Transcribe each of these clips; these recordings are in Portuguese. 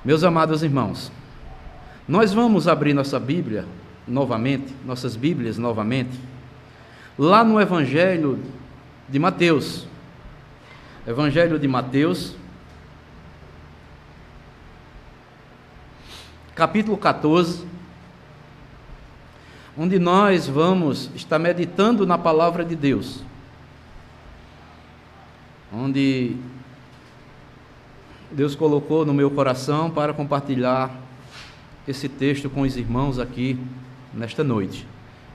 Meus amados irmãos, nós vamos abrir nossa Bíblia novamente, nossas Bíblias novamente, lá no Evangelho de Mateus. Evangelho de Mateus, capítulo 14, onde nós vamos estar meditando na palavra de Deus, onde Deus colocou no meu coração para compartilhar esse texto com os irmãos aqui nesta noite,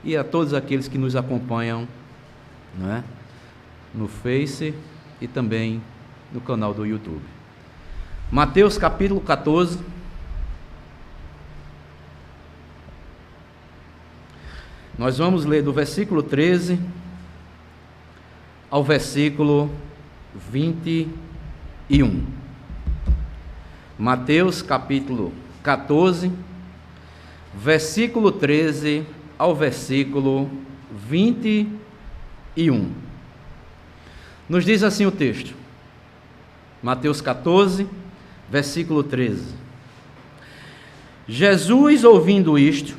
e a todos aqueles que nos acompanham, não é? No Face e também no canal do YouTube. Mateus capítulo 14, nós vamos ler do versículo 13 ao versículo 21. Mateus capítulo 14, versículo 13 ao versículo 21. Nos diz assim o texto, Mateus 14, versículo 13. Jesus, ouvindo isto,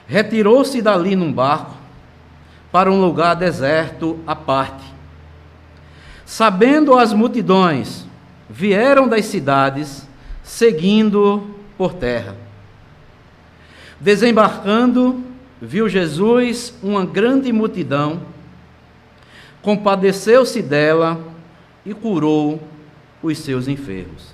retirou-se dali num barco para um lugar deserto à parte. Sabendo as multidões, vieram das cidades, seguindo por terra. Desembarcando, viu Jesus uma grande multidão, compadeceu-se dela e curou os seus enfermos.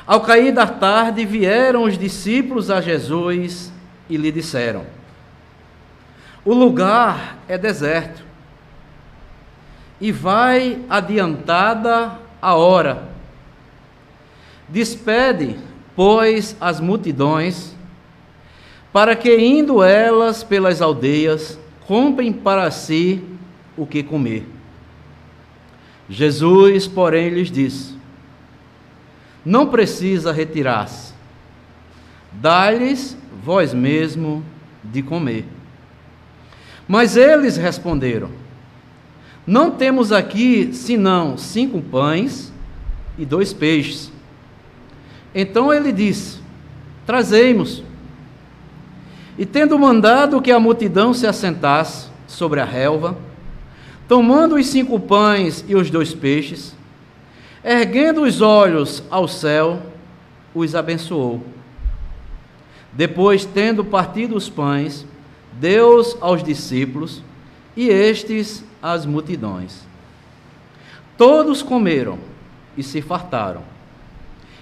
Ao cair da tarde, vieram os discípulos a Jesus e lhe disseram: o lugar é deserto, e vai adiantada a hora. Despede, pois, as multidões, para que, indo elas pelas aldeias, comprem para si o que comer. Jesus, porém, lhes disse: não precisa retirar-se, dai-lhes vós mesmo de comer. Mas eles responderam: não temos aqui senão 5 pães e 2 peixes. Então ele disse: trazei-mos. E tendo mandado que a multidão se assentasse sobre a relva, tomando os 5 pães e os 2 peixes, erguendo os olhos ao céu, os abençoou. Depois, tendo partido os pães, deu-os aos discípulos, e estes às multidões. Todos comeram e se fartaram,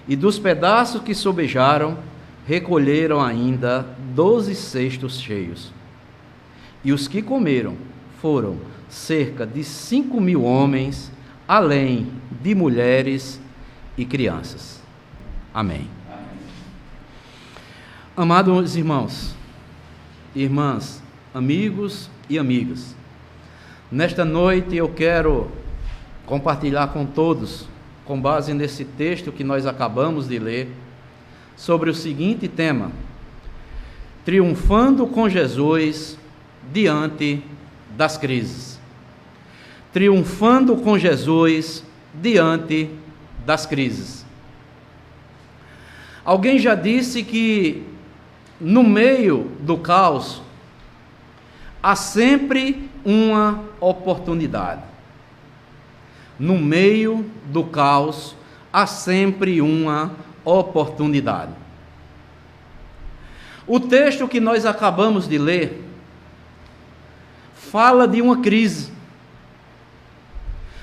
e dos pedaços que sobejaram, recolheram ainda 12 cestos cheios. E os que comeram foram cerca de 5.000 homens, além de mulheres e crianças. Amém. Amados irmãos, irmãs, amigos e amigas, nesta noite eu quero compartilhar com todos, com base nesse texto que nós acabamos de ler, sobre o seguinte tema: triunfando com Jesus diante das crises. Triunfando com Jesus diante das crises. Alguém já disse que no meio do caos há sempre uma oportunidade. No meio do caos há sempre uma oportunidade. O texto que nós acabamos de ler fala de uma crise.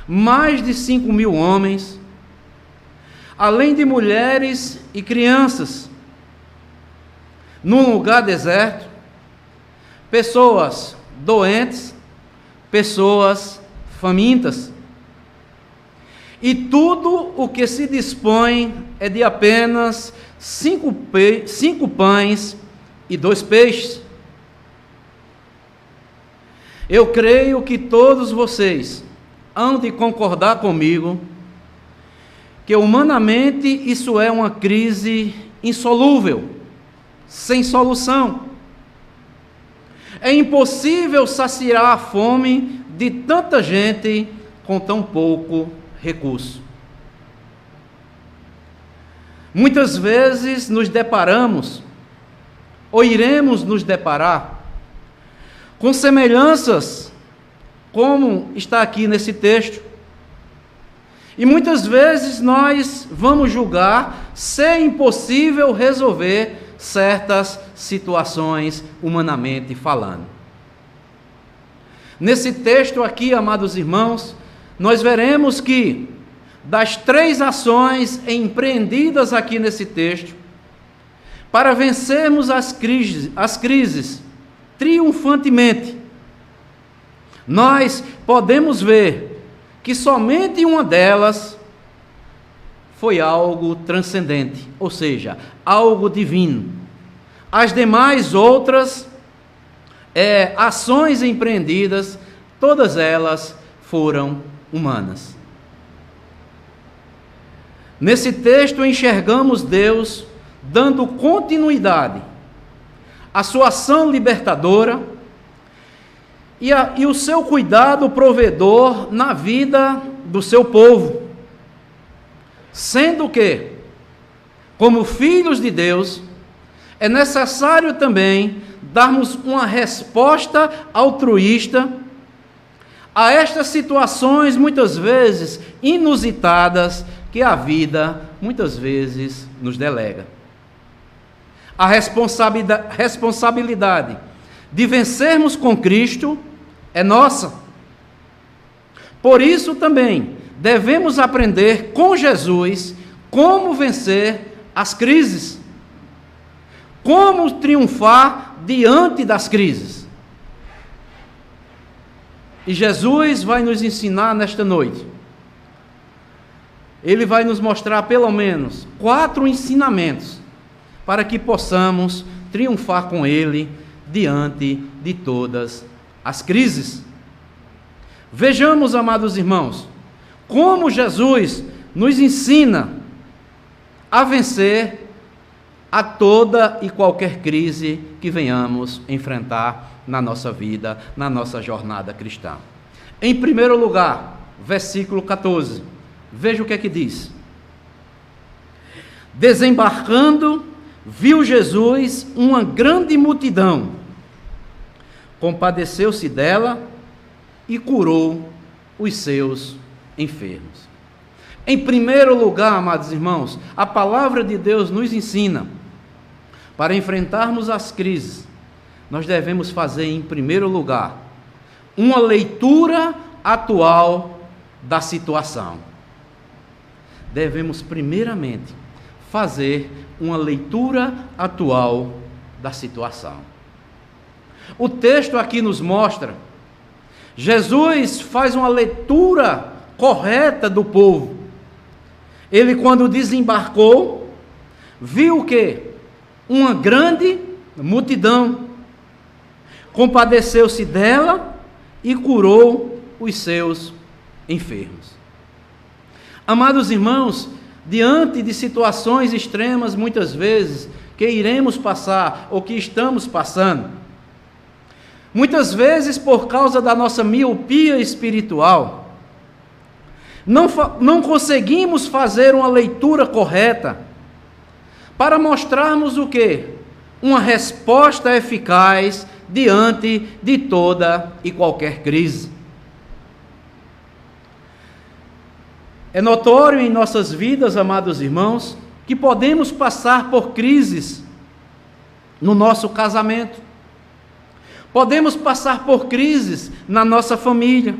Mais de 5.000 homens, além de mulheres e crianças, num lugar deserto, pessoas doentes, pessoas famintas. E tudo o que se dispõe é de apenas 5 pães e 2 peixes. Eu creio que todos vocês hão de concordar comigo que humanamente isso é uma crise insolúvel, sem solução. É impossível saciar a fome de tanta gente com tão pouco recurso. Muitas vezes nos deparamos, ou iremos nos deparar, com semelhanças, como está aqui nesse texto. E muitas vezes nós vamos julgar ser impossível resolver certas situações, humanamente falando. Nesse texto aqui, amados irmãos, nós veremos que, das 3 ações empreendidas aqui nesse texto, para vencermos as crises triunfantemente, nós podemos ver que somente uma delas foi algo transcendente, ou seja, algo divino. As demais outras ações empreendidas, todas elas foram humanas. Nesse texto enxergamos Deus dando continuidade à sua ação libertadora e o seu cuidado provedor na vida do seu povo, sendo que, como filhos de Deus, é necessário também darmos uma resposta altruísta a estas situações, muitas vezes inusitadas, que a vida, muitas vezes, nos delega. A responsabilidade de vencermos com Cristo é nossa. Por isso também devemos aprender com Jesus como vencer as crises, como triunfar diante das crises. E Jesus vai nos ensinar nesta noite. Ele vai nos mostrar pelo menos 4 ensinamentos para que possamos triunfar com Ele diante de todas as crises. Vejamos, amados irmãos, como Jesus nos ensina a vencer a toda e qualquer crise que venhamos enfrentar na nossa vida, na nossa jornada cristã. Em primeiro lugar, versículo 14, veja o que é que diz. Desembarcando, viu Jesus uma grande multidão, compadeceu-se dela e curou os seus enfermos. Em primeiro lugar, amados irmãos, a palavra de Deus nos ensina, para enfrentarmos as crises, nós devemos fazer, em primeiro lugar, uma leitura atual da situação. Devemos, primeiramente, fazer uma leitura atual da situação. O texto aqui nos mostra, Jesus faz uma leitura correta do povo. Ele, quando desembarcou, viu o quê? Uma grande multidão, compadeceu-se dela e curou os seus enfermos. Amados irmãos, diante de situações extremas, muitas vezes, que iremos passar ou que estamos passando, muitas vezes por causa da nossa miopia espiritual, não conseguimos fazer uma leitura correta para mostrarmos o quê? Uma resposta eficaz diante de toda e qualquer crise. É notório em nossas vidas, amados irmãos, que podemos passar por crises no nosso casamento. Podemos passar por crises na nossa família.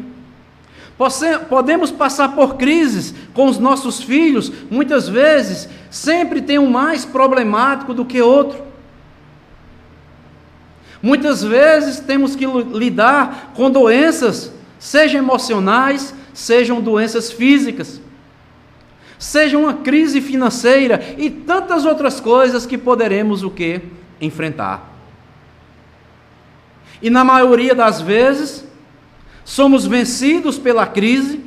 Podemos passar por crises com os nossos filhos. Muitas vezes, sempre tem um mais problemático do que outro. Muitas vezes temos que lidar com doenças, sejam emocionais, sejam doenças físicas, seja uma crise financeira e tantas outras coisas que poderemos o quê? Enfrentar. E na maioria das vezes, somos vencidos pela crise,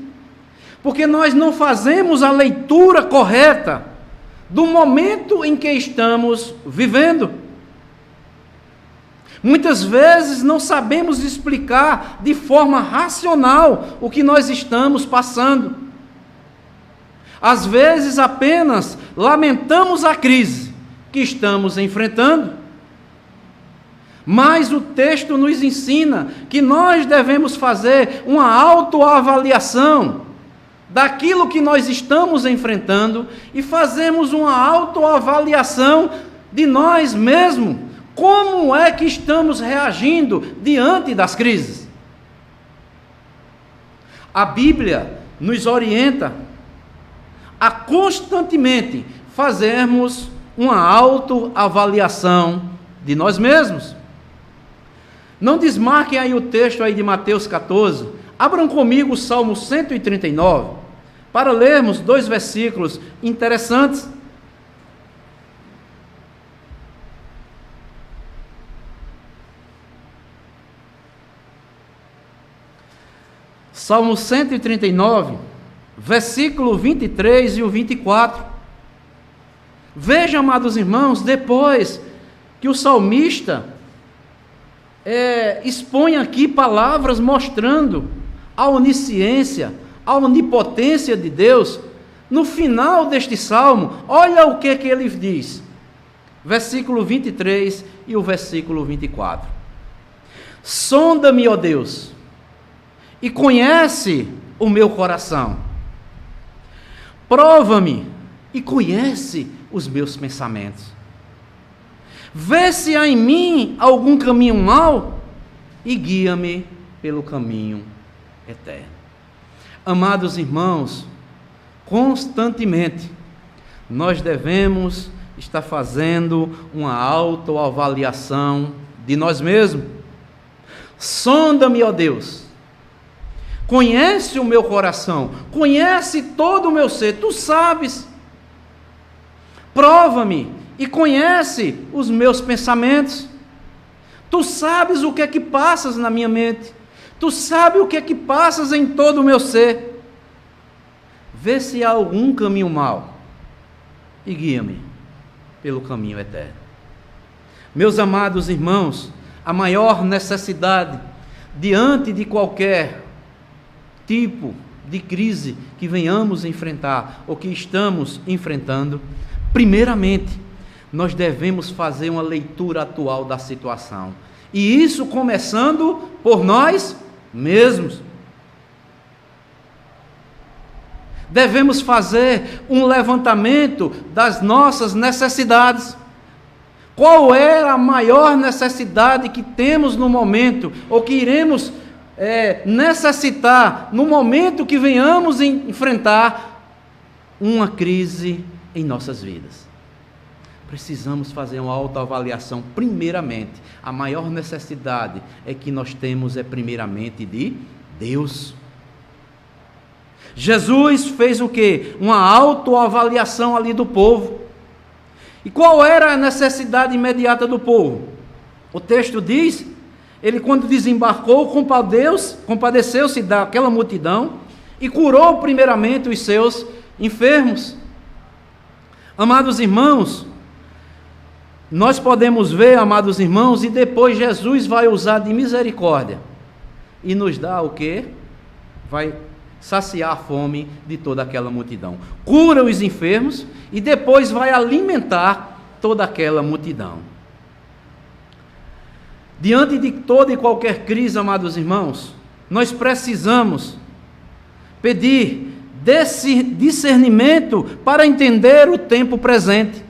porque nós não fazemos a leitura correta do momento em que estamos vivendo. Muitas vezes não sabemos explicar de forma racional o que nós estamos passando. Às vezes apenas lamentamos a crise que estamos enfrentando. Mas o texto nos ensina que nós devemos fazer uma autoavaliação daquilo que nós estamos enfrentando e fazemos uma autoavaliação de nós mesmos. Como é que estamos reagindo diante das crises? A Bíblia nos orienta a constantemente fazermos uma autoavaliação de nós mesmos. Não desmarquem aí o texto aí de Mateus 14. Abram comigo o Salmo 139, para lermos 2 versículos interessantes. Salmo 139, versículo 23 e o 24. Vejam, amados irmãos, depois que o salmista expõe aqui palavras mostrando a onisciência, a onipotência de Deus, no final deste salmo, olha o que ele diz. Versículo 23 e o versículo 24. Sonda-me, ó Deus, e conhece o meu coração. Prova-me e conhece os meus pensamentos. Vê se há em mim algum caminho mau e guia-me pelo caminho eterno. Amados irmãos, constantemente nós devemos estar fazendo uma autoavaliação de nós mesmos. Sonda-me, ó Deus, conhece o meu coração, conhece todo o meu ser, tu sabes. Prova-me e conhece os meus pensamentos. Tu sabes o que é que passas na minha mente. Tu sabes o que é que passas em todo o meu ser. Vê se há algum caminho mau e guia-me pelo caminho eterno. Meus amados irmãos, a maior necessidade diante de qualquer tipo de crise que venhamos enfrentar ou que estamos enfrentando, primeiramente, nós devemos fazer uma leitura atual da situação. E isso começando por nós mesmos. Devemos fazer um levantamento das nossas necessidades. Qual é a maior necessidade que temos no momento, ou que iremos necessitar no momento que venhamos enfrentar uma crise em nossas vidas? Precisamos fazer uma autoavaliação. Primeiramente, a maior necessidade que nós temos primeiramente de Deus. Jesus fez o quê? Uma autoavaliação ali do povo. E qual era a necessidade imediata do povo? O texto diz, ele quando desembarcou, compadeceu-se daquela multidão e curou primeiramente os seus enfermos. Amados irmãos, nós podemos ver, amados irmãos, e depois Jesus vai usar de misericórdia e nos dá o quê? Vai saciar a fome de toda aquela multidão. Cura os enfermos e depois vai alimentar toda aquela multidão. Diante de toda e qualquer crise, amados irmãos, nós precisamos pedir desse discernimento para entender o tempo presente.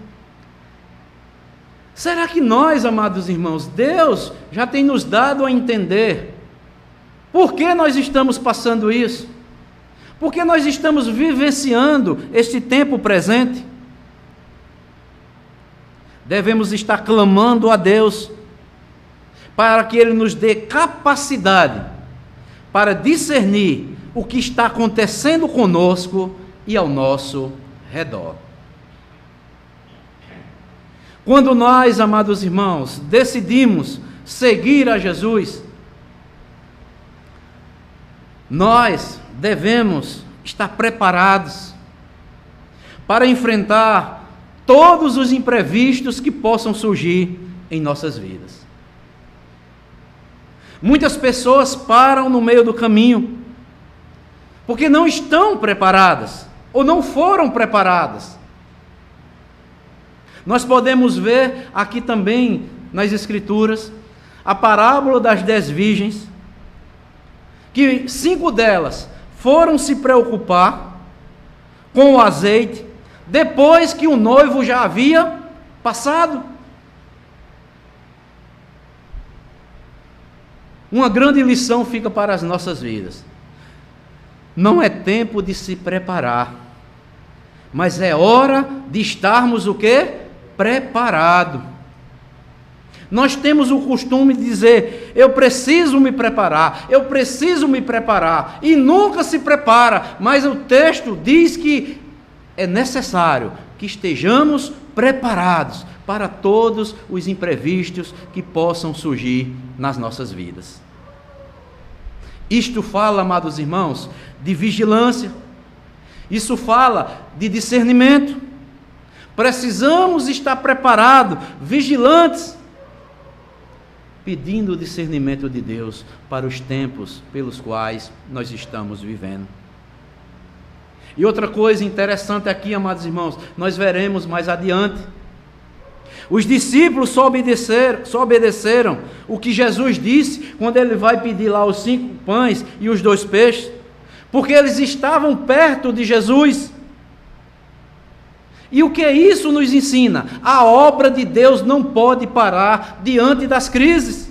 Será que nós, amados irmãos, Deus já tem nos dado a entender por que nós estamos passando isso? Por que nós estamos vivenciando este tempo presente? Devemos estar clamando a Deus para que Ele nos dê capacidade para discernir o que está acontecendo conosco e ao nosso redor. Quando nós, amados irmãos, decidimos seguir a Jesus, nós devemos estar preparados para enfrentar todos os imprevistos que possam surgir em nossas vidas. Muitas pessoas param no meio do caminho, porque não estão preparadas ou não foram preparadas. Nós podemos ver aqui também nas Escrituras a parábola das 10 virgens, que 5 delas foram se preocupar com o azeite, depois que o noivo já havia passado. Uma grande lição fica para as nossas vidas. Não é tempo de se preparar, mas é hora de estarmos o quê? Preparado. Nós temos o costume de dizer, eu preciso me preparar, e nunca se prepara, mas o texto diz que é necessário que estejamos preparados para todos os imprevistos que possam surgir nas nossas vidas. Isto fala, amados irmãos, de vigilância, isso fala de discernimento. Precisamos estar preparados, vigilantes, pedindo o discernimento de Deus para os tempos pelos quais nós estamos vivendo. E outra coisa interessante aqui, amados irmãos, nós veremos mais adiante. Os discípulos só obedeceram o que Jesus disse quando ele vai pedir lá os 5 pães e os 2 peixes, porque eles estavam perto de Jesus. E o que isso nos ensina? A obra de Deus não pode parar diante das crises.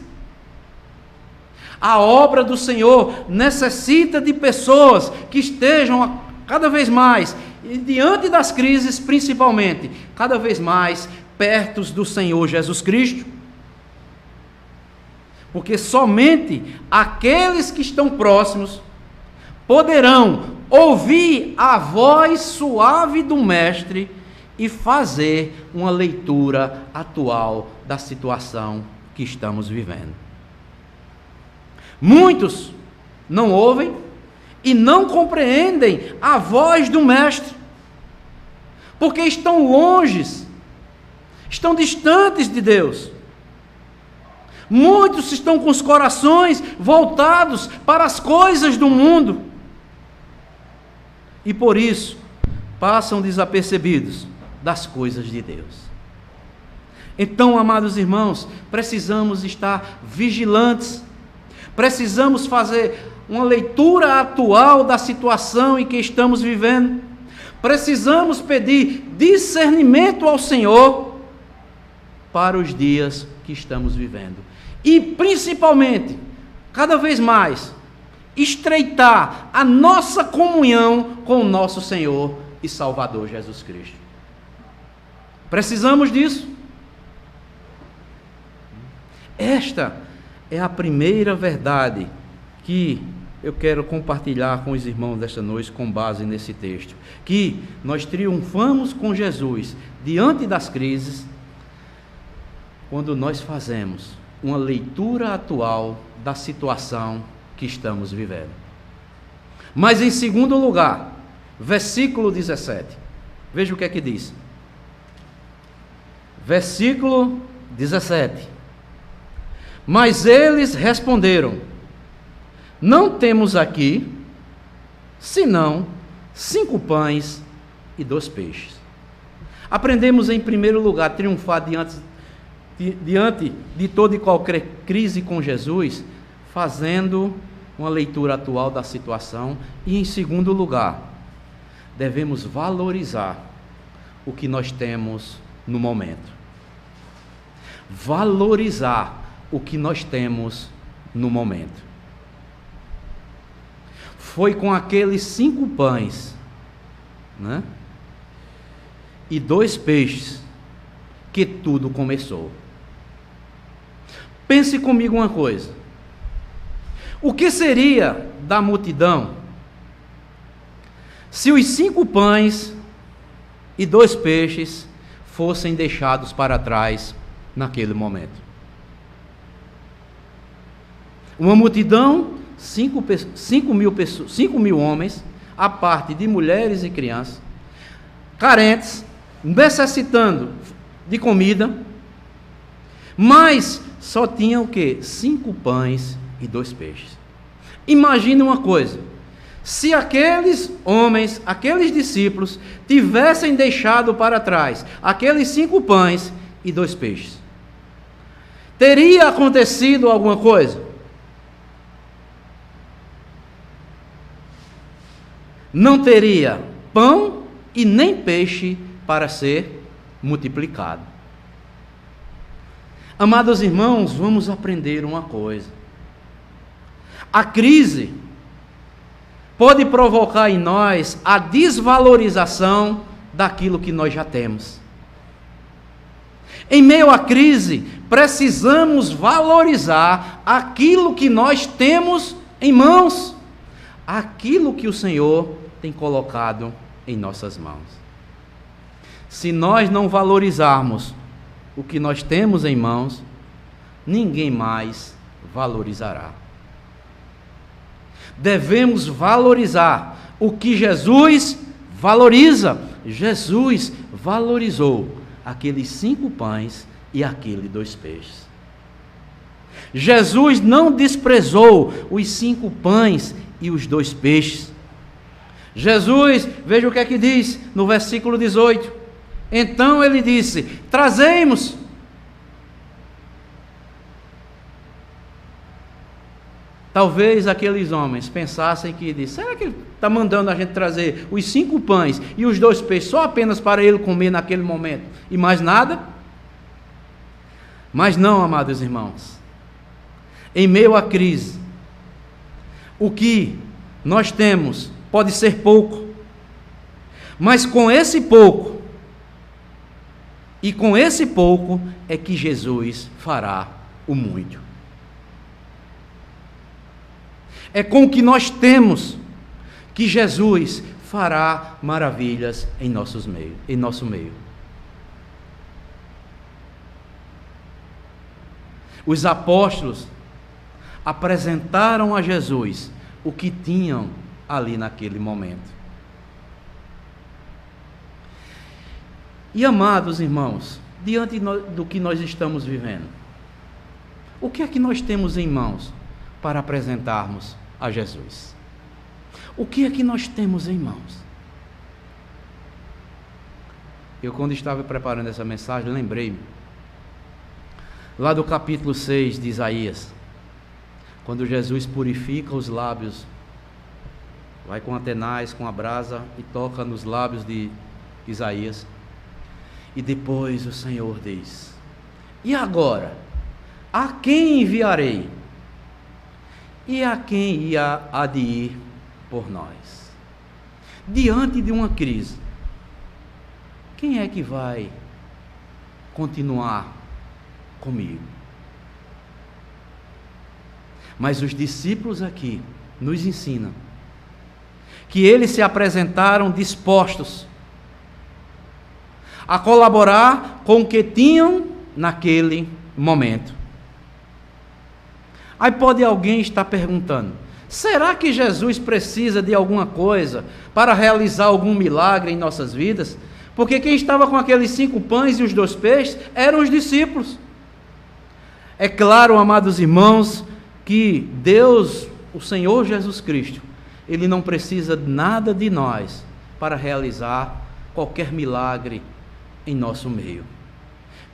A obra do Senhor necessita de pessoas que estejam cada vez mais, e diante das crises principalmente, cada vez mais perto do Senhor Jesus Cristo. Porque somente aqueles que estão próximos poderão ouvir a voz suave do Mestre e fazer uma leitura atual da situação que estamos vivendo. Muitos não ouvem e não compreendem a voz do Mestre, porque estão longe, estão distantes de Deus. Muitos estão com os corações voltados para as coisas do mundo e por isso passam desapercebidos das coisas de Deus. Então, amados irmãos, precisamos estar vigilantes, precisamos fazer uma leitura atual da situação em que estamos vivendo, precisamos pedir discernimento ao Senhor para os dias que estamos vivendo e principalmente, cada vez mais, estreitar a nossa comunhão com o nosso Senhor e Salvador Jesus Cristo. Precisamos disso. Esta é a primeira verdade que eu quero compartilhar com os irmãos desta noite com base nesse texto, que nós triunfamos com Jesus diante das crises quando nós fazemos uma leitura atual da situação que estamos vivendo. Mas em segundo lugar, versículo 17, veja o que é que diz. Versículo 17: mas eles responderam, não temos aqui, senão 5 pães e 2 peixes. Aprendemos em primeiro lugar a triunfar diante de toda e qualquer crise com Jesus, fazendo uma leitura atual da situação, e em segundo lugar, devemos valorizar o que nós temos no momento. Valorizar o que nós temos no momento. Foi com aqueles 5 pães, né, e 2 peixes que tudo começou. Pense comigo uma coisa. O que seria da multidão se os 5 pães e 2 peixes fossem deixados para trás naquele momento? Uma multidão, 5 mil homens, a parte de mulheres e crianças, carentes, necessitando de comida, mas só tinham o quê? 5 pães e 2 peixes. Imagine uma coisa, Se aqueles homens, aqueles discípulos, tivessem deixado para trás aqueles 5 pães e 2 peixes, teria acontecido alguma coisa? Não teria pão e nem peixe para ser multiplicado. Amados irmãos, vamos aprender uma coisa. A crise pode provocar em nós a desvalorização daquilo que nós já temos. Em meio à crise, precisamos valorizar aquilo que nós temos em mãos, aquilo que o Senhor tem colocado em nossas mãos. Se nós não valorizarmos o que nós temos em mãos, ninguém mais valorizará. Devemos valorizar o que Jesus valoriza. Jesus valorizou aqueles 5 pães e aqueles 2 peixes. Jesus não desprezou os 5 pães e os 2 peixes. Jesus, veja o que é que diz no versículo 18. Então ele disse: trazemos. Talvez aqueles homens pensassem que, será que ele está mandando a gente trazer os 5 pães e os 2 peixes só apenas para ele comer naquele momento e mais nada? Mas não, amados irmãos. Em meio à crise, o que nós temos pode ser pouco, mas com esse pouco, e com esse pouco é que Jesus fará o muito. É com o que nós temos que Jesus fará maravilhas em nosso meio. Os apóstolos apresentaram a Jesus o que tinham ali naquele momento. E amados irmãos, diante do que nós estamos vivendo, o que é que nós temos em mãos para apresentarmos a Jesus? O que é que nós temos em mãos? Eu, quando estava preparando essa mensagem, lembrei-me lá do capítulo 6 de Isaías, quando Jesus purifica os lábios, vai com a tenaz, com a brasa e toca nos lábios de Isaías, e depois o Senhor diz: e agora, a quem enviarei? E a quem há de ir por nós? Diante de uma crise, quem é que vai continuar comigo? Mas os discípulos aqui nos ensinam que eles se apresentaram dispostos a colaborar com o que tinham naquele momento. Aí pode alguém estar perguntando: será que Jesus precisa de alguma coisa para realizar algum milagre em nossas vidas? Porque quem estava com aqueles 5 pães e os 2 peixes eram os discípulos. É claro, amados irmãos, que Deus, o Senhor Jesus Cristo, Ele não precisa nada de nós para realizar qualquer milagre em nosso meio.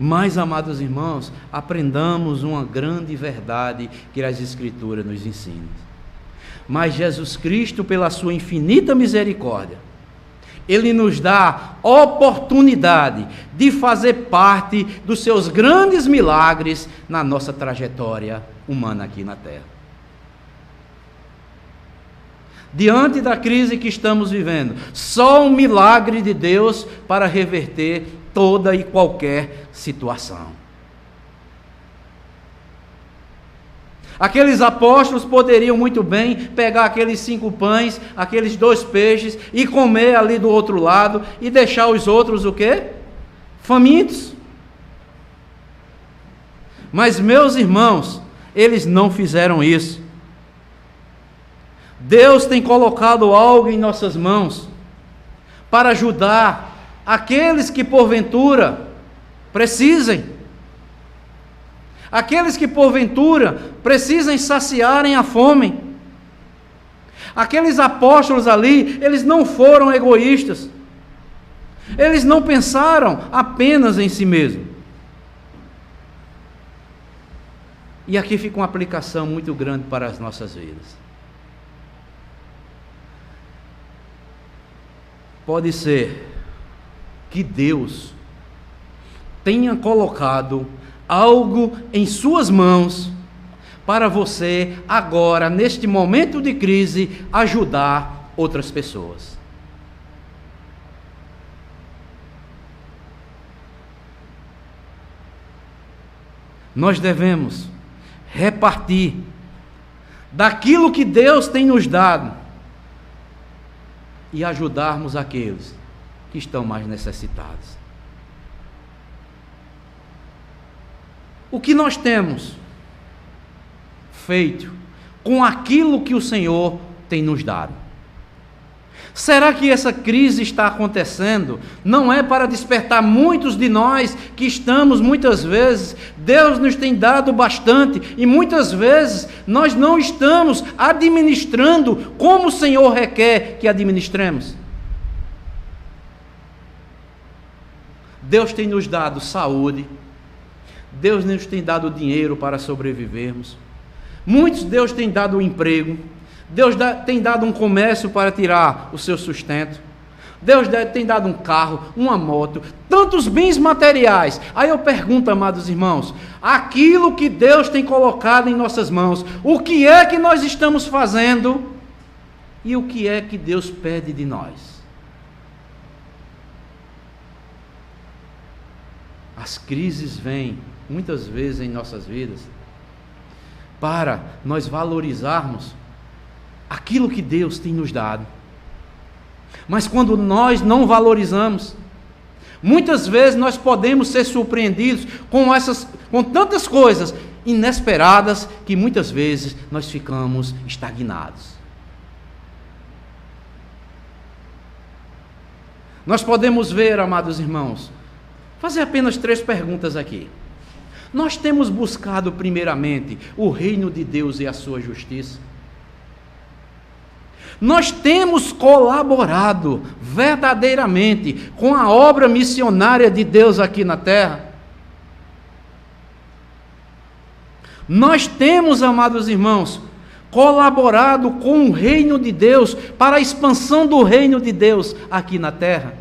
Mas, amados irmãos, aprendamos uma grande verdade que as Escrituras nos ensinam. Mas Jesus Cristo, pela sua infinita misericórdia, Ele nos dá oportunidade de fazer parte dos seus grandes milagres na nossa trajetória humana aqui na Terra. Diante da crise que estamos vivendo, só um milagre de Deus para reverter toda e qualquer situação. Aqueles apóstolos poderiam muito bem pegar aqueles 5 pães, aqueles 2 peixes e comer ali do outro lado e deixar os outros o quê? Famintos. Mas, meus irmãos, eles não fizeram isso. Deus tem colocado algo em nossas mãos para ajudar aqueles que porventura precisem. Aqueles que porventura precisem saciarem a fome. Aqueles apóstolos ali, eles não foram egoístas. Eles não pensaram apenas em si mesmos. E aqui fica uma aplicação muito grande para as nossas vidas. Pode ser que Deus tenha colocado algo em suas mãos para você, agora, neste momento de crise, ajudar outras pessoas. Nós devemos repartir daquilo que Deus tem nos dado e ajudarmos aqueles que estão mais necessitados. O que nós temos feito com aquilo que o Senhor tem nos dado? Será que essa crise está acontecendo? Não é para despertar muitos de nós que estamos muitas vezes, Deus nos tem dado bastante e muitas vezes nós não estamos administrando como o Senhor requer que administremos. Deus tem nos dado saúde, Deus nos tem dado dinheiro para sobrevivermos. Muitos Deus tem dado um emprego, Deus tem dado um comércio para tirar o seu sustento, Deus tem dado um carro, uma moto, tantos bens materiais. Aí eu pergunto, amados irmãos, aquilo que Deus tem colocado em nossas mãos, o que é que nós estamos fazendo e o que é que Deus pede de nós? As crises vêm muitas vezes em nossas vidas para nós valorizarmos aquilo que Deus tem nos dado. Mas quando nós não valorizamos, muitas vezes nós podemos ser surpreendidos com tantas coisas inesperadas que muitas vezes nós ficamos estagnados. Nós podemos ver, amados irmãos, fazer apenas 3 perguntas aqui. Nós temos buscado primeiramente o reino de Deus e a sua justiça? Nós temos colaborado verdadeiramente com a obra missionária de Deus aqui na terra? Nós temos, amados irmãos, colaborado com o reino de Deus para a expansão do reino de Deus aqui na terra?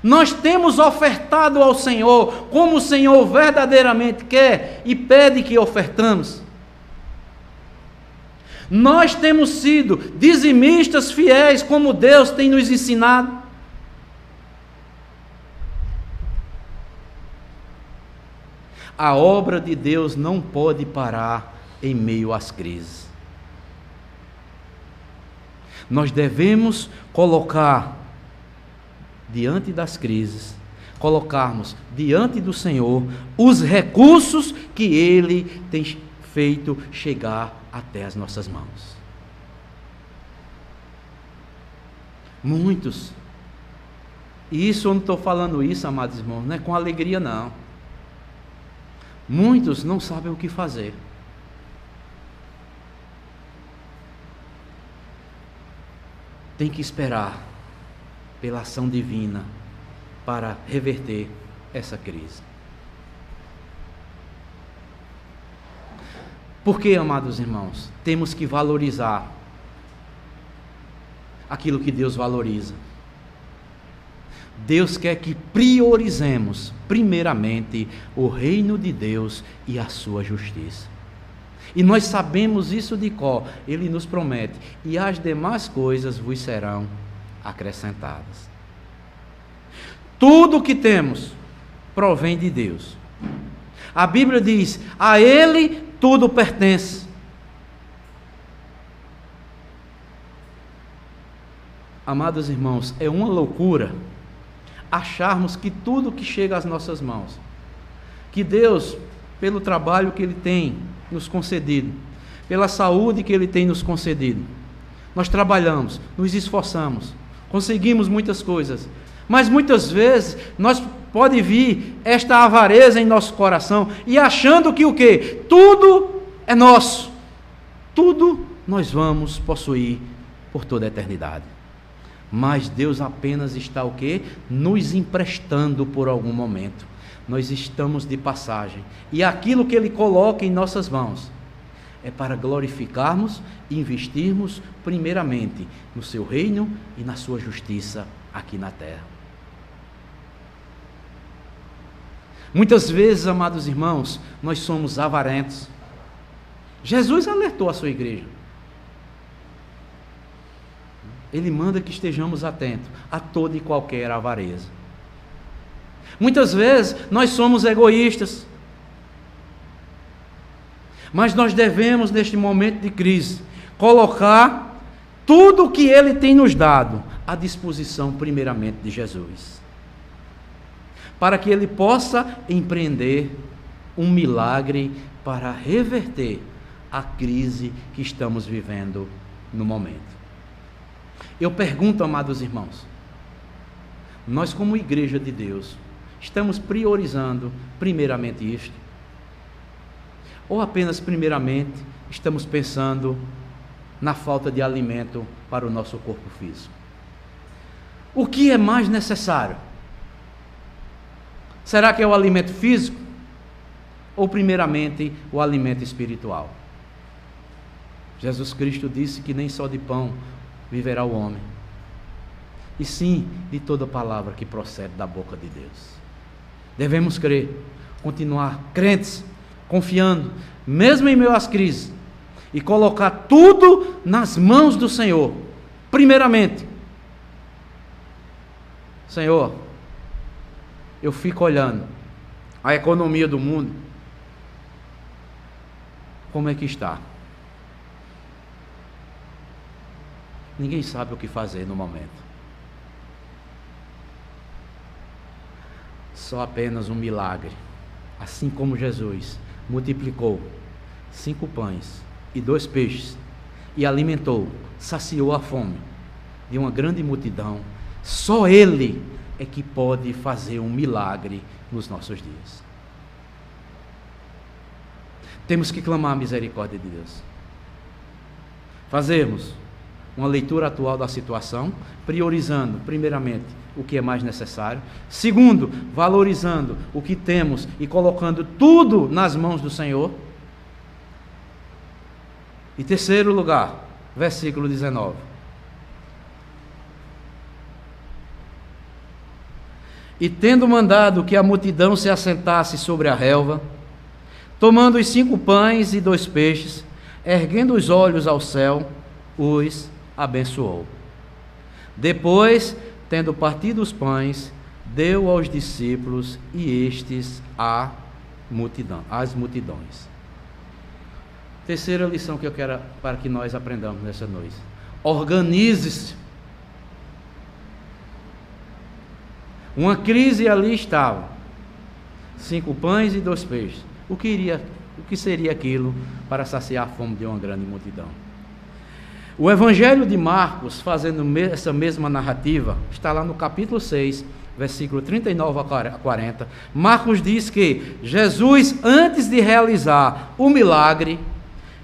Nós temos ofertado ao Senhor como o Senhor verdadeiramente quer e pede que ofertamos? Nós temos sido dizimistas fiéis como Deus tem nos ensinado? A obra de Deus não pode parar em meio às crises. Nós devemos colocar diante das crises, colocarmos diante do Senhor os recursos que Ele tem feito chegar até as nossas mãos. Muitos, e isso eu não estou falando isso, amados irmãos, não é com alegria não. Muitos não sabem o que fazer. Tem que esperar pela ação divina para reverter essa crise. Porque, amados irmãos, temos que valorizar aquilo que Deus valoriza. Deus quer que priorizemos primeiramente o reino de Deus e a sua justiça. E nós sabemos isso de cor. Ele nos promete: e as demais coisas vos serão acrescentadas. Tudo o que temos provém de Deus. A Bíblia diz: a Ele tudo pertence. Amados irmãos, é uma loucura acharmos que tudo que chega às nossas mãos, que Deus, pelo trabalho que Ele tem nos concedido, pela saúde que Ele tem nos concedido, nós trabalhamos, nos esforçamos, conseguimos muitas coisas, mas muitas vezes pode vir esta avareza em nosso coração e achando que o quê? Tudo é nosso, tudo nós vamos possuir por toda a eternidade. Mas Deus apenas está o quê? Nos emprestando por algum momento. Nós estamos de passagem. E aquilo que Ele coloca em nossas mãos é para glorificarmos e investirmos primeiramente no seu reino e na sua justiça aqui na terra. Muitas vezes, amados irmãos, nós somos avarentos. Jesus alertou a sua igreja. Ele manda que estejamos atentos a toda e qualquer avareza. Muitas vezes nós somos egoístas. Mas nós devemos, neste momento de crise, colocar tudo o que Ele tem nos dado à disposição, primeiramente, de Jesus. Para que Ele possa empreender um milagre para reverter a crise que estamos vivendo no momento. Eu pergunto, amados irmãos, nós como igreja de Deus, estamos priorizando primeiramente isto? Ou apenas primeiramente estamos pensando na falta de alimento para o nosso corpo físico? O que é mais necessário? Será que é o alimento físico? Ou primeiramente o alimento espiritual? Jesus Cristo disse que nem só de pão viverá o homem, e sim de toda palavra que procede da boca de Deus. Devemos crer, continuar crentes, confiando, mesmo em meio às crises, e colocar tudo nas mãos do Senhor. Primeiramente, Senhor, eu fico olhando a economia do mundo, como é que está? Ninguém sabe o que fazer no momento. Só apenas um milagre, assim como Jesus multiplicou 5 pães e 2 peixes e alimentou, saciou a fome de uma grande multidão. Só Ele é que pode fazer um milagre nos nossos dias. Temos que clamar a misericórdia de Deus. Fazermos uma leitura atual da situação, priorizando, primeiramente, o que é mais necessário. Segundo, valorizando o que temos e colocando tudo nas mãos do Senhor. E terceiro lugar, versículo 19. E tendo mandado que a multidão se assentasse sobre a relva, tomando os 5 pães e 2 peixes, erguendo os olhos ao céu, os abençoou. Depois, tendo partido os pães, deu aos discípulos e estes às multidões. Terceira lição que eu quero para que nós aprendamos nessa noite: organize-se. Uma crise ali estava, 5 pães e 2 peixes. O que seria aquilo para saciar a fome de uma grande multidão? O Evangelho de Marcos, fazendo essa mesma narrativa, está lá no capítulo 6, versículo 39 a 40. Marcos diz que Jesus, antes de realizar o milagre,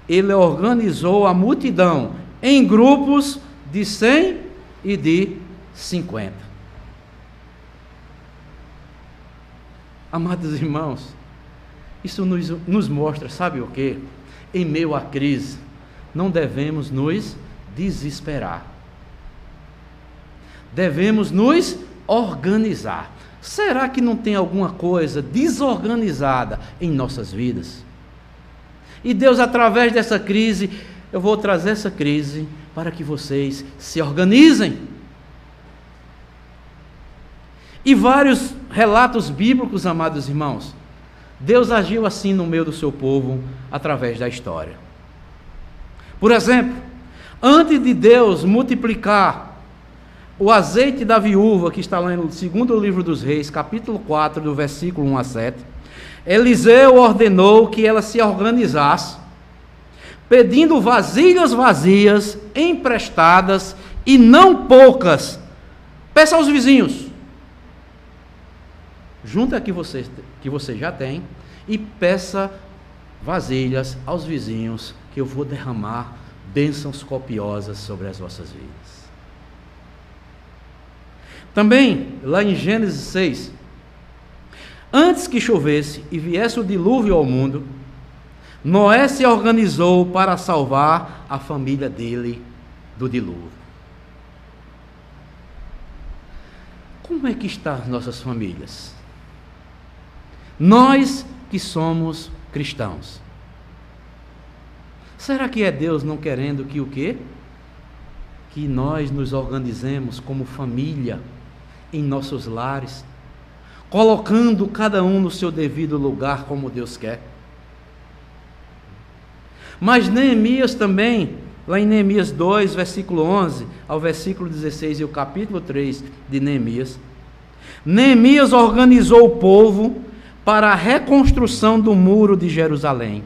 ele organizou a multidão em grupos de 100 e de 50. Amados irmãos, isso nos mostra, sabe o quê? Em meio à crise, não devemos nos desesperar. Devemos nos organizar. Será que não tem alguma coisa desorganizada em nossas vidas? E Deus, através dessa crise, eu vou trazer essa crise para que vocês se organizem. E vários relatos bíblicos, amados irmãos, Deus agiu assim no meio do seu povo, através da história. Por exemplo, antes de Deus multiplicar o azeite da viúva, que está lá no 2º livro dos Reis, capítulo 4, do versículo 1 a 7, Eliseu ordenou que ela se organizasse, pedindo vasilhas vazias, emprestadas, e não poucas. Peça aos vizinhos. Junta que você já tem, e peça vasilhas aos vizinhos, que eu vou derramar bênçãos copiosas sobre as vossas vidas. Também, lá em Gênesis 6, antes que chovesse e viesse o dilúvio ao mundo, Noé se organizou para salvar a família dele do dilúvio. Como é que estão as nossas famílias? Nós que somos cristãos. Será que é Deus não querendo que o quê? Que nós nos organizemos como família em nossos lares, colocando cada um no seu devido lugar como Deus quer. Mas Neemias também, lá em Neemias 2, versículo 11 ao versículo 16 e o capítulo 3 de Neemias, Neemias organizou o povo para a reconstrução do muro de Jerusalém.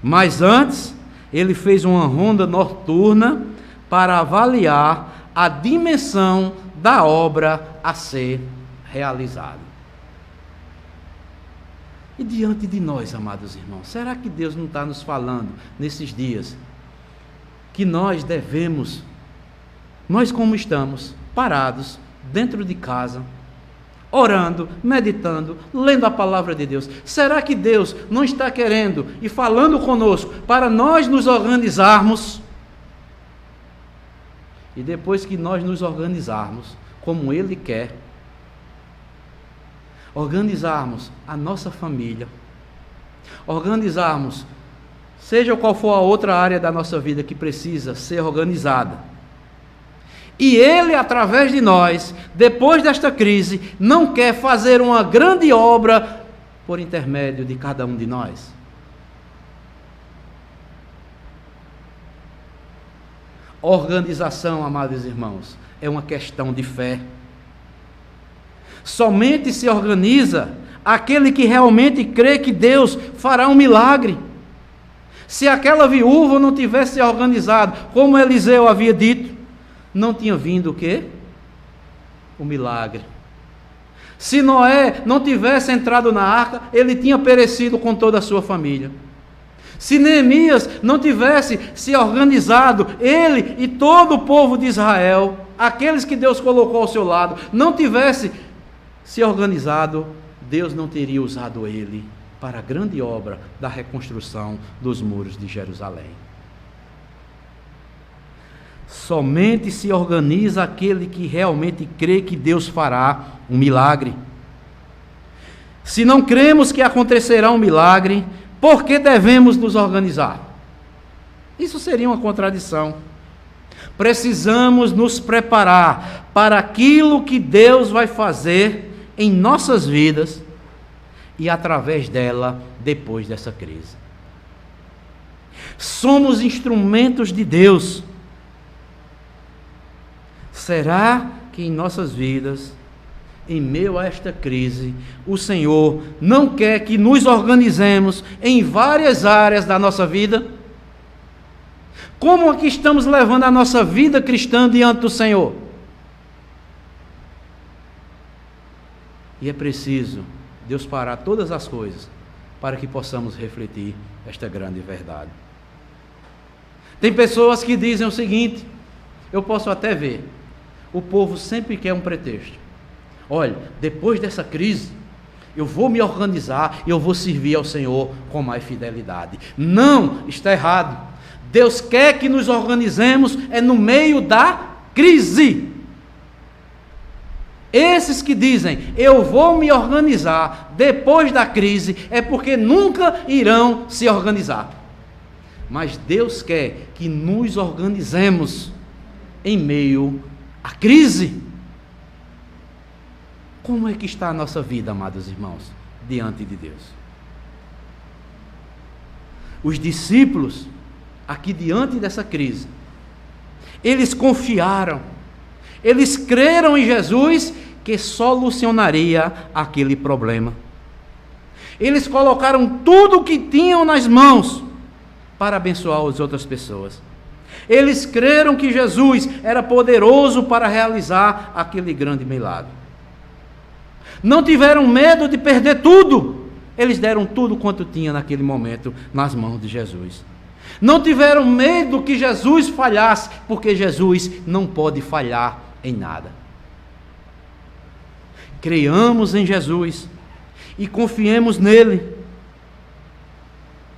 Mas antes, ele fez uma ronda noturna para avaliar a dimensão da obra a ser realizada. E diante de nós, amados irmãos, será que Deus não está nos falando nesses dias que nós devemos, nós como estamos, parados, dentro de casa, orando, meditando, lendo a palavra de Deus, será que Deus não está querendo e falando conosco para nós nos organizarmos? E depois que nós nos organizarmos, como Ele quer, organizarmos a nossa família, organizarmos, seja qual for a outra área da nossa vida que precisa ser organizada, e Ele, através de nós, depois desta crise, não quer fazer uma grande obra por intermédio de cada um de nós. Organização, amados irmãos, é uma questão de fé. Somente se organiza aquele que realmente crê que Deus fará um milagre. Se aquela viúva não tivesse se organizado, como Eliseu havia dito, não tinha vindo o quê? O milagre. Se Noé não tivesse entrado na arca, ele tinha perecido com toda a sua família. Se Neemias não tivesse se organizado, ele e todo o povo de Israel, aqueles que Deus colocou ao seu lado, não tivesse se organizado, Deus não teria usado ele para a grande obra da reconstrução dos muros de Jerusalém. Somente se organiza aquele que realmente crê que Deus fará um milagre. Se não cremos que acontecerá um milagre, por que devemos nos organizar? Isso seria uma contradição. Precisamos nos preparar para aquilo que Deus vai fazer em nossas vidas e através dela depois dessa crise. Somos instrumentos de Deus. Será que em nossas vidas, em meio a esta crise, o Senhor não quer que nos organizemos em várias áreas da nossa vida? Como é que estamos levando a nossa vida cristã diante do Senhor? E é preciso Deus parar todas as coisas para que possamos refletir esta grande verdade. Tem pessoas que dizem o seguinte, eu posso até ver, o povo sempre quer um pretexto. Olha, depois dessa crise, eu vou me organizar e eu vou servir ao Senhor com mais fidelidade. Não, está errado. Deus quer que nos organizemos no meio da crise. Esses que dizem, eu vou me organizar depois da crise, é porque nunca irão se organizar. Mas Deus quer que nos organizemos em meio à crise. Como é que está a nossa vida, amados irmãos, diante de Deus? Os discípulos, aqui diante dessa crise, eles confiaram, eles creram em Jesus que solucionaria aquele problema. Eles colocaram tudo o que tinham nas mãos para abençoar as outras pessoas. Eles creram que Jesus era poderoso para realizar aquele grande milagre. Não tiveram medo de perder tudo. Eles deram tudo quanto tinha naquele momento nas mãos de Jesus. Não tiveram medo que Jesus falhasse, porque Jesus não pode falhar em nada. Creiamos em Jesus e confiemos nele,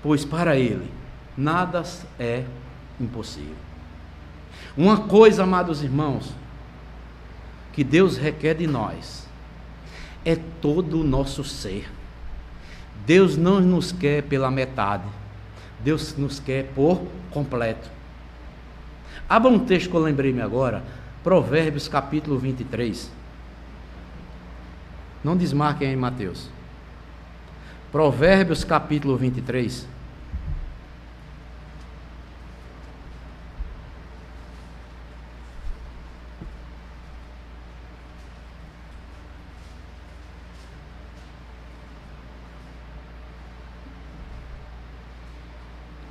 pois para ele nada é impossível. Uma coisa, amados irmãos, que Deus requer de nós é todo o nosso ser. Deus não nos quer pela metade, Deus nos quer por completo. Abra um texto que eu lembrei-me agora, Provérbios capítulo 23. Não desmarquem aí, Mateus. Provérbios capítulo 23.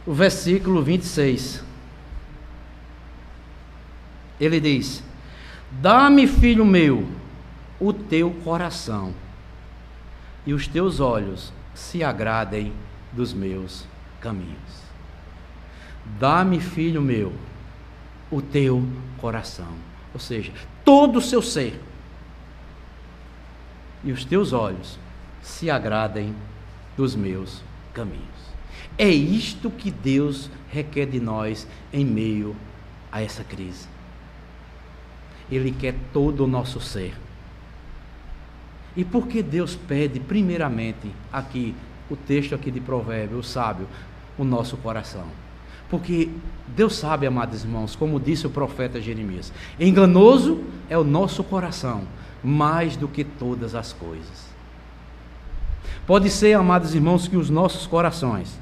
O versículo 26. Ele diz: dá-me, filho meu, o teu coração, e os teus olhos se agradem dos meus caminhos. Dá-me, filho meu, o teu coração, ou seja, todo o seu ser, e os teus olhos se agradem dos meus caminhos. É isto que Deus requer de nós em meio a essa crise. Ele quer todo o nosso ser. E por que Deus pede primeiramente aqui, o texto aqui de Provérbios, o sábio, o nosso coração? Porque Deus sabe, amados irmãos, como disse o profeta Jeremias, enganoso é o nosso coração, mais do que todas as coisas. Pode ser, amados irmãos, que os nossos corações,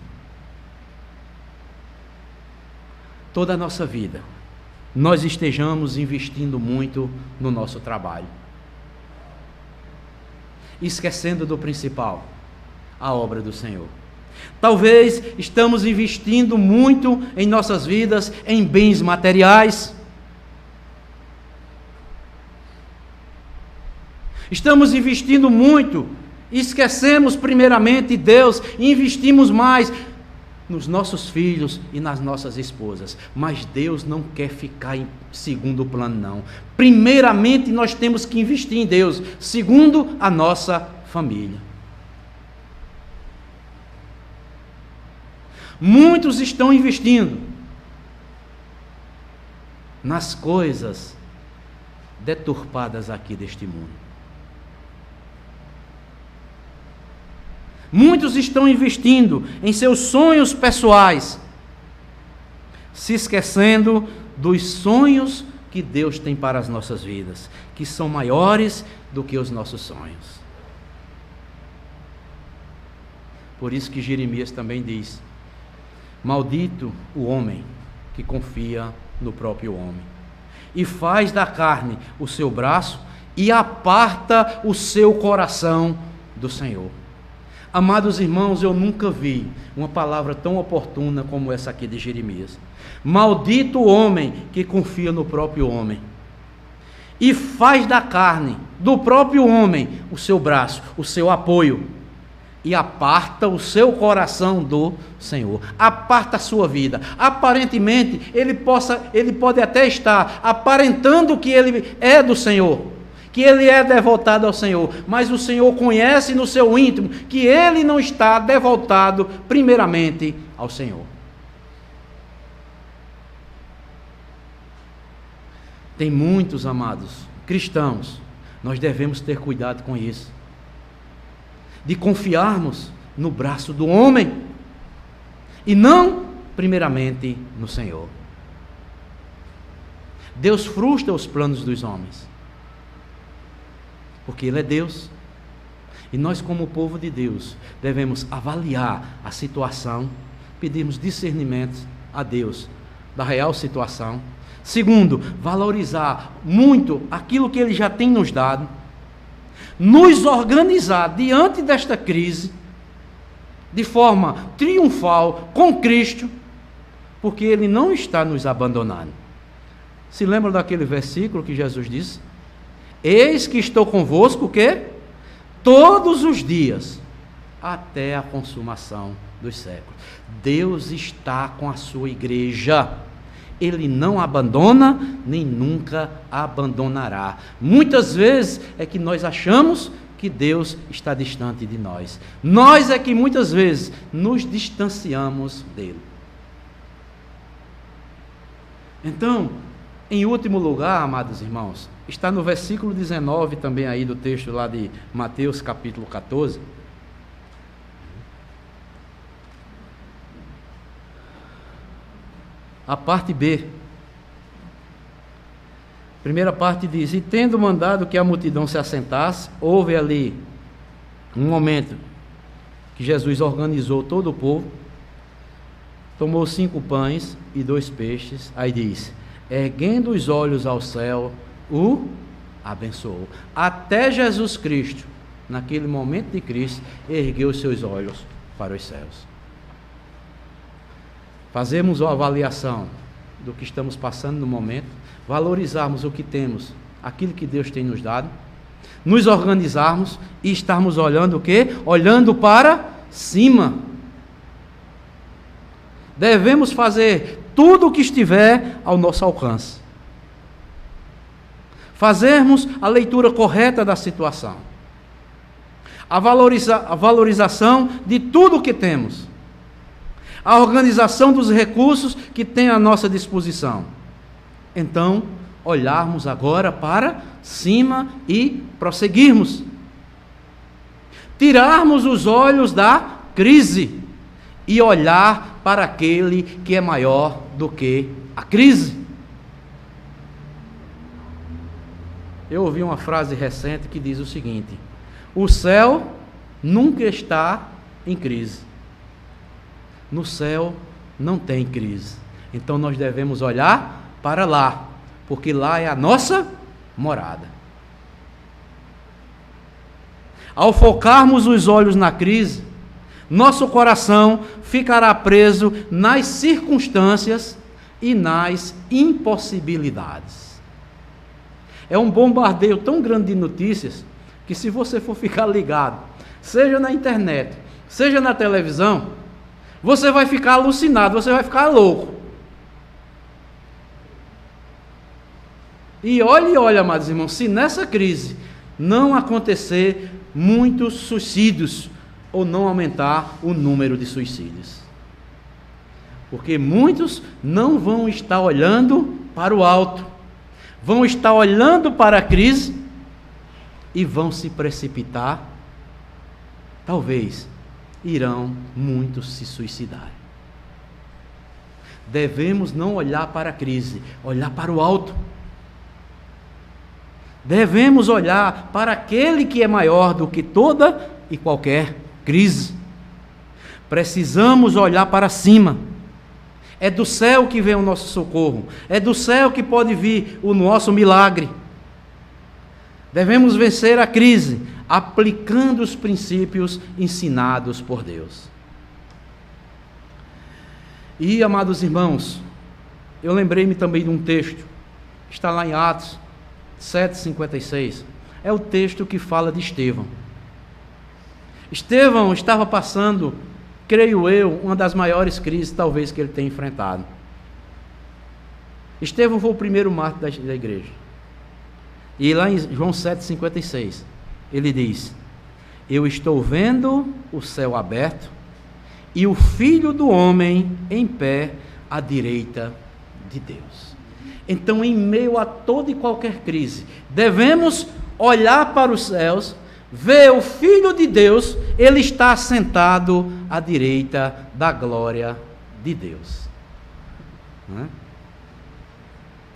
toda a nossa vida, nós estejamos investindo muito no nosso trabalho, esquecendo do principal, a obra do Senhor. Talvez estamos investindo muito em nossas vidas em bens materiais. Estamos investindo muito, esquecemos primeiramente Deus, e investimos mais nos nossos filhos e nas nossas esposas, mas Deus não quer ficar em segundo plano, não. Primeiramente nós temos que investir em Deus, segundo a nossa família. Muitos estão investindo nas coisas deturpadas aqui deste mundo. Muitos estão investindo em seus sonhos pessoais, se esquecendo dos sonhos que Deus tem para as nossas vidas, que são maiores do que os nossos sonhos. Por isso que Jeremias também diz: maldito o homem que confia no próprio homem, e faz da carne o seu braço, e aparta o seu coração do Senhor. Amados irmãos, eu nunca vi uma palavra tão oportuna como essa aqui de Jeremias. Maldito o homem que confia no próprio homem, e faz da carne do próprio homem o seu braço, o seu apoio, e aparta o seu coração do Senhor, aparta a sua vida. Aparentemente, ele pode até estar aparentando que ele é do Senhor, que ele é devotado ao Senhor, mas o Senhor conhece no seu íntimo que ele não está devotado primeiramente ao Senhor. Tem muitos, amados, cristãos, nós devemos ter cuidado com isso, de confiarmos no braço do homem e não primeiramente no Senhor. Deus frustra os planos dos homens, porque Ele é Deus, e nós, como povo de Deus, devemos avaliar a situação, pedirmos discernimento a Deus da real situação. Segundo, valorizar muito aquilo que Ele já tem nos dado, nos organizar diante desta crise de forma triunfal com Cristo, porque Ele não está nos abandonando. Se lembram daquele versículo que Jesus disse? Eis que estou convosco, o quê? Todos os dias, até a consumação dos séculos. Deus está com a sua igreja. Ele não abandona, nem nunca abandonará. Muitas vezes é que nós achamos que Deus está distante de nós. Nós é que muitas vezes nos distanciamos dele. Então, em último lugar, amados irmãos, está no versículo 19 também aí do texto lá de Mateus capítulo 14. A parte B. Primeira parte diz: e tendo mandado que a multidão se assentasse, houve ali um momento que Jesus organizou todo o povo, tomou 5 pães e 2 peixes, aí diz: erguendo os olhos ao céu, o abençoou. Até Jesus Cristo, naquele momento de Cristo, ergueu os seus olhos para os céus. Fazemos uma avaliação do que estamos passando no momento, valorizarmos o que temos, aquilo que Deus tem nos dado, nos organizarmos e estarmos olhando o quê? Olhando para cima. Devemos fazer tudo o que estiver ao nosso alcance. Fazermos a leitura correta da situação. A valorização de tudo o que temos. A organização dos recursos que tem à nossa disposição. Então, olharmos agora para cima e prosseguirmos. Tirarmos os olhos da crise e olhar para aquele que é maior do que a crise. Eu ouvi uma frase recente que diz o seguinte: o céu nunca está em crise. No céu não tem crise. Então nós devemos olhar para lá, porque lá é a nossa morada. Ao focarmos os olhos na crise, nosso coração ficará preso nas circunstâncias e nas impossibilidades. É um bombardeio tão grande de notícias que, se você for ficar ligado, seja na internet, seja na televisão, você vai ficar alucinado, você vai ficar louco. E olha, amados irmãos, se nessa crise não acontecer muitos suicídios, ou não aumentar o número de suicídios. Porque muitos não vão estar olhando para o alto, vão estar olhando para a crise e vão se precipitar. Talvez irão muitos se suicidar. Devemos não olhar para a crise, olhar para o alto. Devemos olhar para aquele que é maior do que toda e qualquer crise. Precisamos olhar para cima. É do céu que vem o nosso socorro. É do céu que pode vir o nosso milagre. Devemos vencer a crise aplicando os princípios ensinados por Deus. E, amados irmãos, eu lembrei-me também de um texto, está lá em Atos 7:56. É o texto que fala de Estevão. Estevão estava passando, creio eu, uma das maiores crises talvez que ele tenha enfrentado. Estevão foi o primeiro mártir da igreja. E lá em João 7:56, ele diz: eu estou vendo o céu aberto e o Filho do Homem em pé à direita de Deus. Então, em meio a toda e qualquer crise, devemos olhar para os céus, ver o Filho de Deus, ele está sentado à direita da glória de Deus. Não é?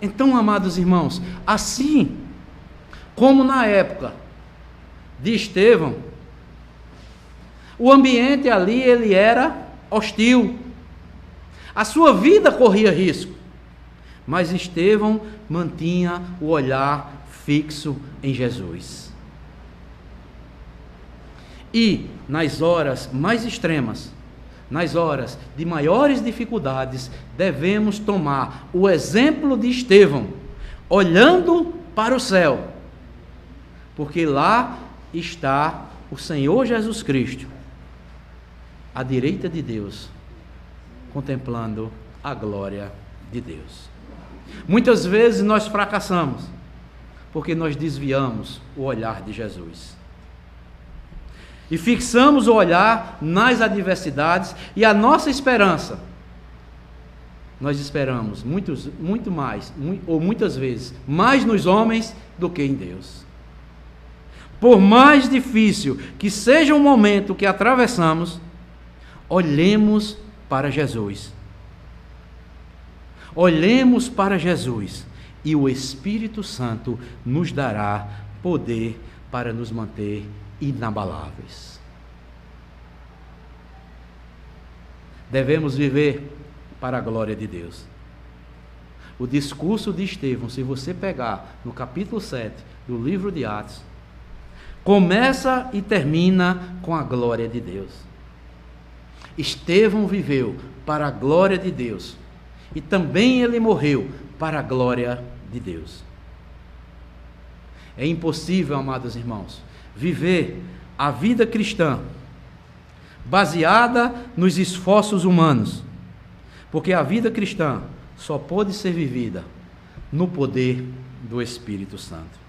Então, amados irmãos, assim como na época de Estevão, o ambiente ali ele era hostil, a sua vida corria risco, mas Estevão mantinha o olhar fixo em Jesus. E nas horas mais extremas, nas horas de maiores dificuldades, devemos tomar o exemplo de Estevão, olhando para o céu, porque lá está o Senhor Jesus Cristo, à direita de Deus, contemplando a glória de Deus. Muitas vezes nós fracassamos, porque nós desviamos o olhar de Jesus. E fixamos o olhar nas adversidades e a nossa esperança. Nós esperamos muito mais, ou muitas vezes, mais nos homens do que em Deus. Por mais difícil que seja o momento que atravessamos, olhemos para Jesus. Olhemos para Jesus e o Espírito Santo nos dará poder para nos manter inabaláveis. Devemos viver para a glória de Deus. O discurso de Estevão, se você pegar no capítulo 7 do livro de Atos, começa e termina com a glória de Deus. Estevão viveu para a glória de Deus e também ele morreu para a glória de Deus. É impossível, amados irmãos, viver a vida cristã baseada nos esforços humanos, porque a vida cristã só pode ser vivida no poder do Espírito Santo.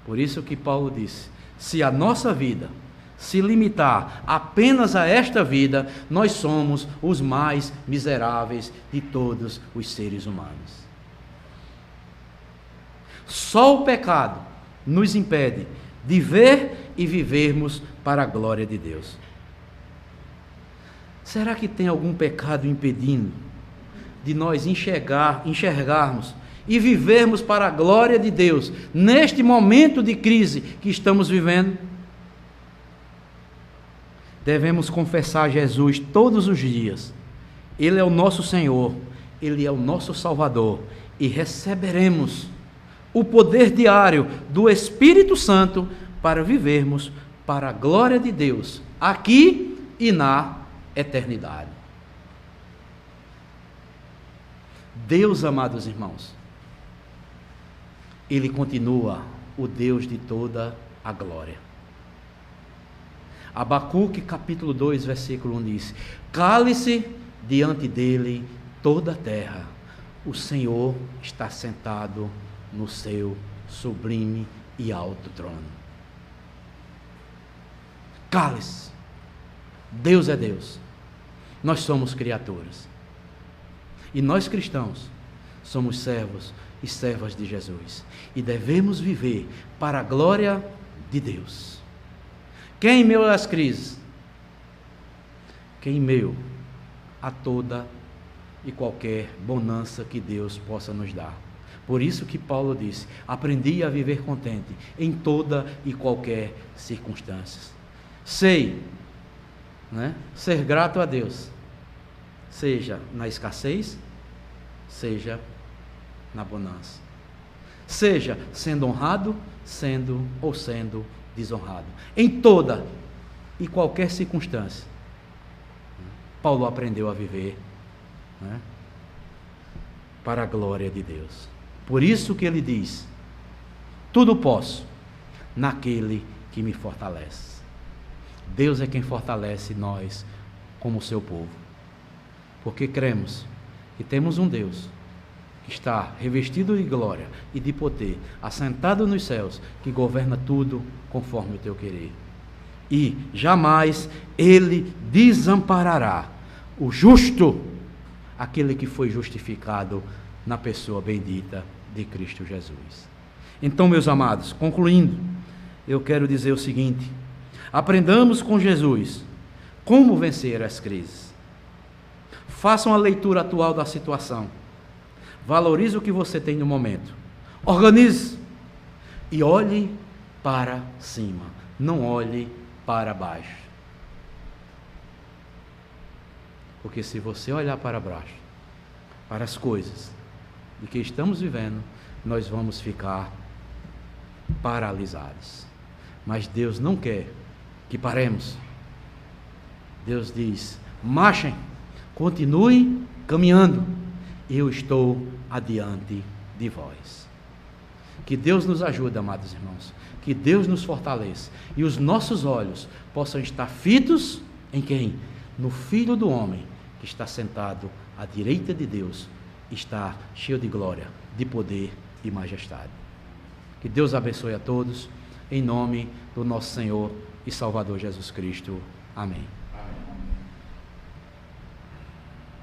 Por isso que Paulo disse: se a nossa vida se limitar apenas a esta vida, nós somos os mais miseráveis de todos os seres humanos. Só o pecado nos impede de ver e vivermos para a glória de Deus. Será que tem algum pecado impedindo de nós enxergarmos e vivermos para a glória de Deus neste momento de crise que estamos vivendo? Devemos confessar Jesus todos os dias. Ele é o nosso Senhor, Ele é o nosso Salvador, e receberemos o poder diário do Espírito Santo para vivermos para a glória de Deus, aqui e na eternidade. Deus, amados irmãos, Ele continua o Deus de toda a glória. Abacuque capítulo 2, versículo 1 diz: cale-se diante dele toda a terra, o Senhor está sentado no seu sublime e alto trono. Cale-se. Deus é Deus. Nós somos criaturas. E nós cristãos somos servos e servas de Jesus. E devemos viver para a glória de Deus. Quem em meio às crises? Quem em meio a toda e qualquer bonança que Deus possa nos dar. Por isso que Paulo disse: aprendi a viver contente em toda e qualquer circunstância. Sei, ser grato a Deus, seja na escassez, seja na bonança, seja sendo honrado, sendo desonrado, em toda e qualquer circunstância. Paulo aprendeu a viver para a glória de Deus. Por isso que ele diz: tudo posso naquele que me fortalece. Deus é quem fortalece nós como seu povo, porque cremos que temos um Deus que está revestido de glória e de poder, assentado nos céus, que governa tudo conforme o teu querer. E jamais Ele desamparará o justo, aquele que foi justificado na pessoa bendita de Cristo Jesus. Então, meus amados, concluindo, eu quero dizer o seguinte: aprendamos com Jesus como vencer as crises. Façam a leitura atual da situação. Valorize o que você tem no momento. Organize e olhe para cima. Não olhe para baixo. Porque se você olhar para baixo, para as coisas de que estamos vivendo, nós vamos ficar paralisados. Mas Deus não quer que paremos. Deus diz: marchem, continue caminhando, eu estou adiante de vós. Que Deus nos ajude, amados irmãos. Que Deus nos fortaleça. E os nossos olhos possam estar fitos em quem? No Filho do Homem, que está sentado à direita de Deus, está cheio de glória, de poder e majestade. Que Deus abençoe a todos, em nome do nosso Senhor e Salvador Jesus Cristo. Amém.